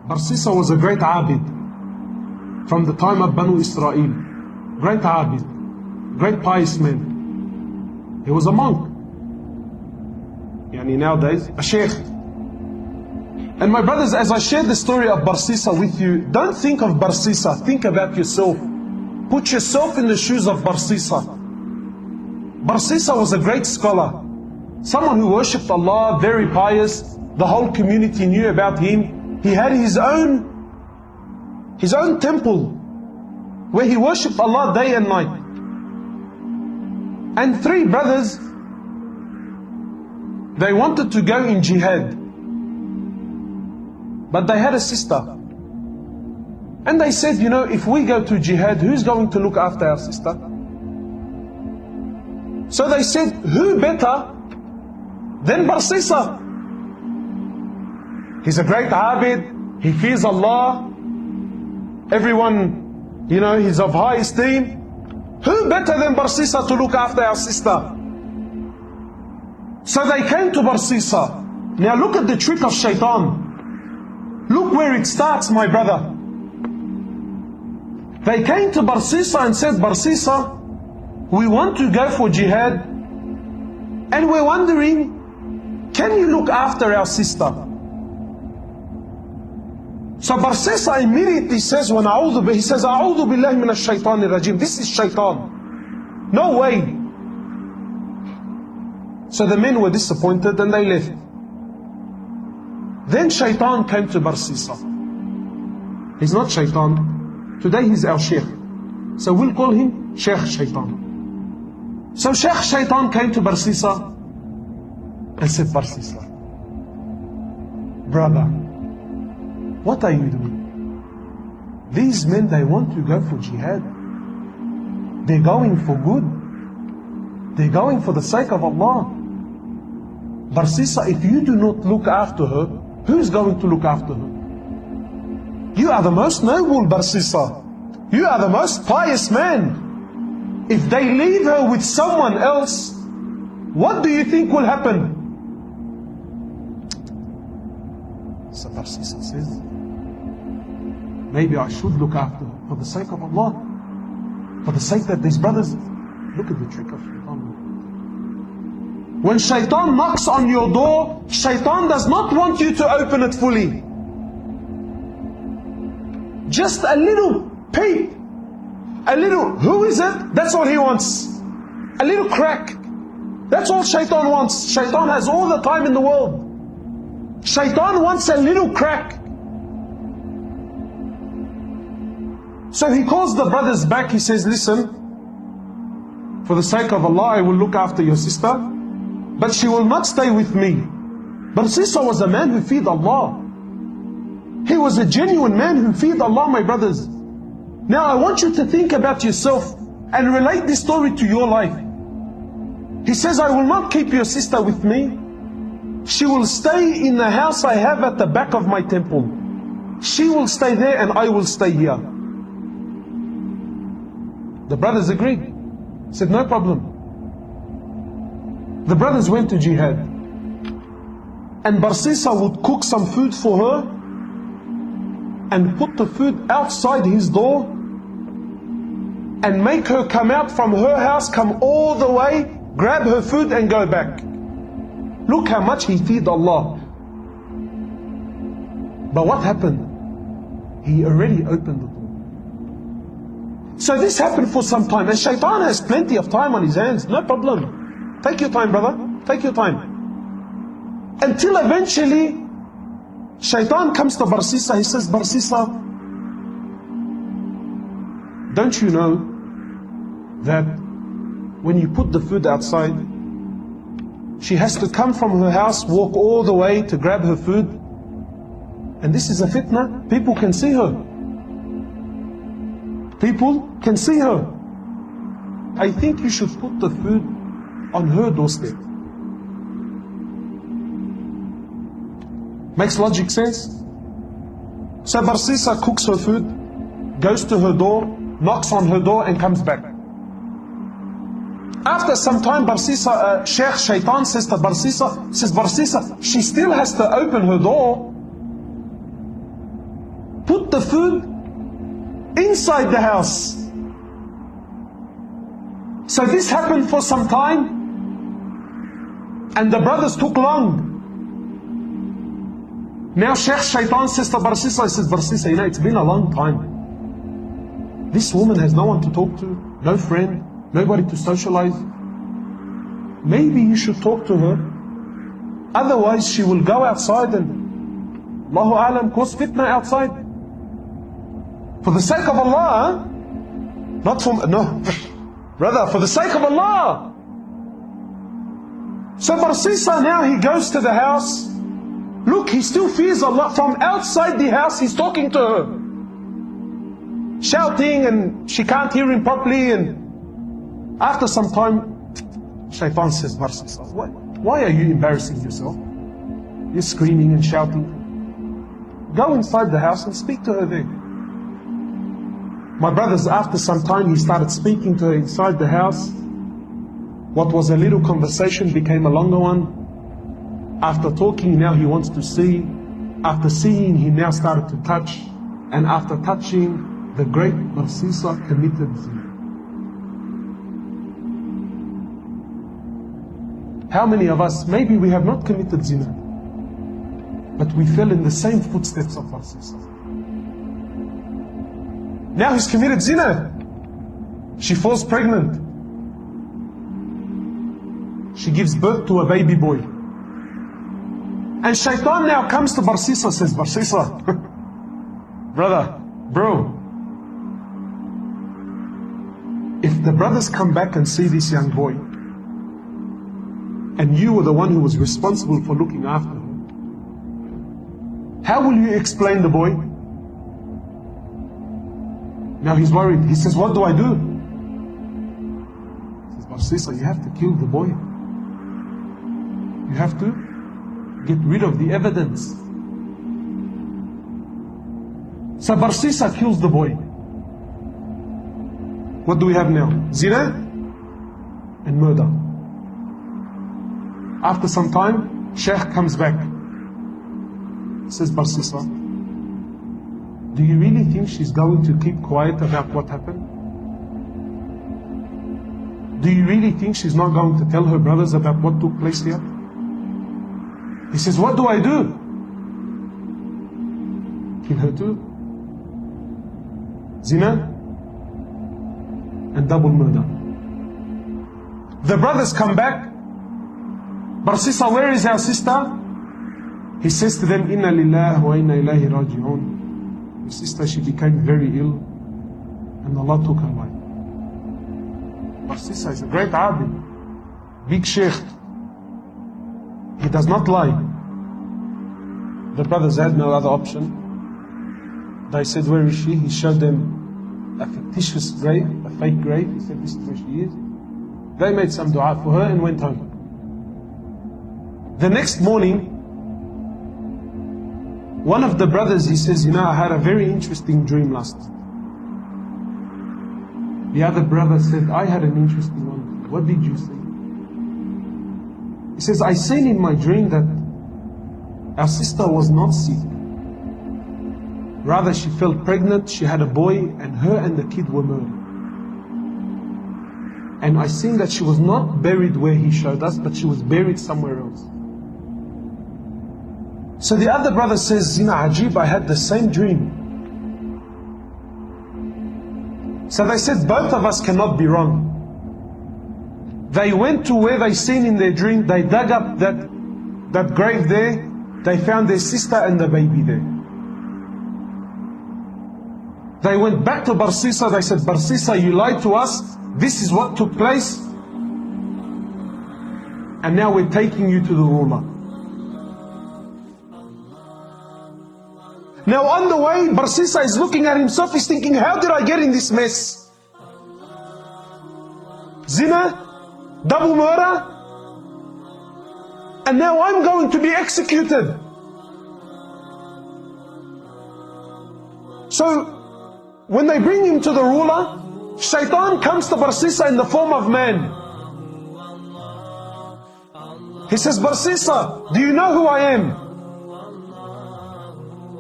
Barsisa was a great abid from the time of Banu Israel. Great abid, great pious man. He was a monk. Nowadays, a sheikh. And my brothers, as I share the story of Barsisa with you, don't think of Barsisa, think about yourself. Put yourself in the shoes of Barsisa. Barsisa was a great scholar, someone who worshipped Allah, very pious. The whole community knew about him. He had his own temple where he worshipped Allah day and night. And three brothers, they wanted to go in jihad, but they had a sister. And they said, if we go to jihad, who's going to look after our sister? So they said, who better than Barsisa? He's a great abid, he fears Allah, everyone, he's of high esteem. Who better than Barsisa to look after our sister? So they came to Barsisa. Now look at the trick of shaitan. Look where it starts, my brother. They came to Barsisa and said, Barsisa, we want to go for jihad, and we're wondering, can you look after our sister? So Barsisa immediately says, he says, A'udhu billahi minash shaitanir rajim. This is shaitan. No way. So the men were disappointed and they left. Then shaitan came to Barsisa. He's not shaitan. Today he's our sheikh. So we'll call him Sheikh Shaitan. So Sheikh Shaitan came to Barsisa and said, Barsisa, brother, what are you doing? These men, they want to go for jihad. They're going for good. They're going for the sake of Allah. Barsisa, if you do not look after her, who's going to look after her? You are the most noble, Barsisa. You are the most pious man. If they leave her with someone else, what do you think will happen? So Barsisa says, maybe I should look after her for the sake of Allah, for the sake that these brothers. Look at the trick of shaitan. When shaitan knocks on your door, shaitan does not want you to open it fully. Just a little peep, a little, who is it? That's all he wants. A little crack. That's all shaitan wants. Shaitan has all the time in the world. Shaitan wants a little crack. So he calls the brothers back. He says, listen, for the sake of Allah, I will look after your sister, but she will not stay with me. Barsisa was a man who feared Allah. He was a genuine man who feared Allah, my brothers. Now I want you to think about yourself and relate this story to your life. He says, I will not keep your sister with me. She will stay in the house I have at the back of my temple. She will stay there and I will stay here. The brothers agreed. Said, no problem. The brothers went to jihad. And Barsisa would cook some food for her and put the food outside his door and make her come out from her house, come all the way, grab her food and go back. Look how much he feared Allah. But what happened? He already opened the door. So this happened for some time, and shaitan has plenty of time on his hands. No problem. Take your time, brother. Take your time. Until eventually shaitan comes to Barsisa. He says, Barsisa, don't you know that when you put the food outside, she has to come from her house, walk all the way to grab her food? And this is a fitna. People can see her. People can see her. I think you should put the food on her doorstep. Makes logic sense? So Barsisa cooks her food, goes to her door, knocks on her door and comes back. After some time, Barsisa, Sheikh Shaitan says to Barsisa, she still has to open her door. the food inside the house. So this happened for some time, and the brothers took long. Now Sheikh Shaitan says to Barsisa, he says, Barsisa, you know, it's been a long time. This woman has no one to talk to, no friend, nobody to socialize. Maybe you should talk to her. Otherwise she will go outside and, Allahu Alam, cause fitna outside. For the sake of Allah, not for, no, brother, for the sake of Allah. So Barsisa now, he goes to the house. Look, he still fears Allah. From outside the house, he's talking to her, shouting, and she can't hear him properly. And after some time, Shaitan says, Barsisa, why are you embarrassing yourself? You're screaming and shouting. Go inside the house and speak to her there. My brothers, after some time, he started speaking to her inside the house. What was a little conversation became a longer one. After talking, now he wants to see. After seeing, he now started to touch. And after touching, the great Barsisa committed zina. How many of us, maybe we have not committed zina, but we fell in the same footsteps of Barsisa. Now he's committed zina. She falls pregnant. She gives birth to a baby boy. And Shaitan now comes to Barsisa, says, Barsisa, bro, if the brothers come back and see this young boy, and you were the one who was responsible for looking after him, how will you explain the boy? Now he's worried. He says, what do I do? He says, Barsisa, you have to kill the boy. You have to get rid of the evidence. So Barsisa kills the boy. What do we have now? Zina and murder. After some time, Sheikh comes back. Says, Barsisa, do you really think she's going to keep quiet about what happened? Do you really think she's not going to tell her brothers about what took place here? He says, what do I do? Kill her too. Zina and double murder. The brothers come back. Barsisa, where is our sister? He says to them, Inna lillahi wa inna ilayhi raji'un. Your sister, she became very ill, and Allah took her life. Barsisa is a great abid, big sheikh. He does not lie. The brothers had no other option. They said, where is she? He showed them a fictitious grave, a fake grave. He said, this is where she is. They made some dua for her and went home. The next morning, one of the brothers, he says, you know, I had a very interesting dream last night. The other brother said, I had an interesting one. What did you see? He says, I seen in my dream that our sister was not sick. Rather, she fell pregnant, she had a boy, and her and the kid were murdered. And I seen that she was not buried where he showed us, but she was buried somewhere else. So the other brother says, Zina Ajib, I had the same dream. So they said, both of us cannot be wrong. They went to where they seen in their dream, they dug up that grave there, they found their sister and the baby there. They went back to Barsisa, they said, Barsisa, you lied to us, this is what took place, and now we're taking you to the ruler. Now on the way, Barsisa is looking at himself, he's thinking, how did I get in this mess? Zina, double murder, and now I'm going to be executed. So, when they bring him to the ruler, Shaitan comes to Barsisa in the form of man. He says, Barsisa, do you know who I am?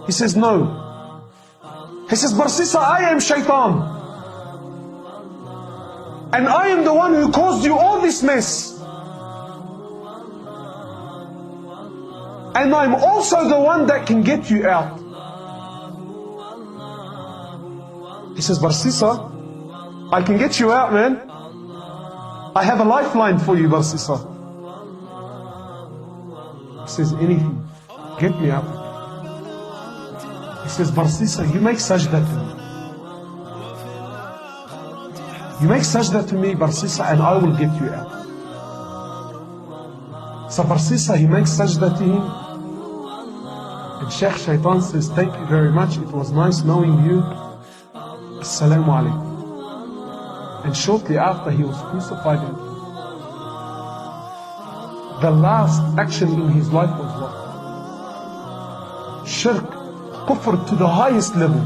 He says, no. He says, Barsisa, I am Shaitan. And I am the one who caused you all this mess. And I'm also the one that can get you out. He says, Barsisa, I can get you out, man. I have a lifeline for you, Barsisa. He says, anything. Get me out. He says, Barsisa, you make sajda to me. You make sajda to me, Barsisa, and I will get you out. So Barsisa, he makes sajda to him. And Sheikh Shaitan says, thank you very much. It was nice knowing you. Assalamu alaikum. And shortly after, he was crucified. The last action in his life was what? Shirk, kufr to the highest level.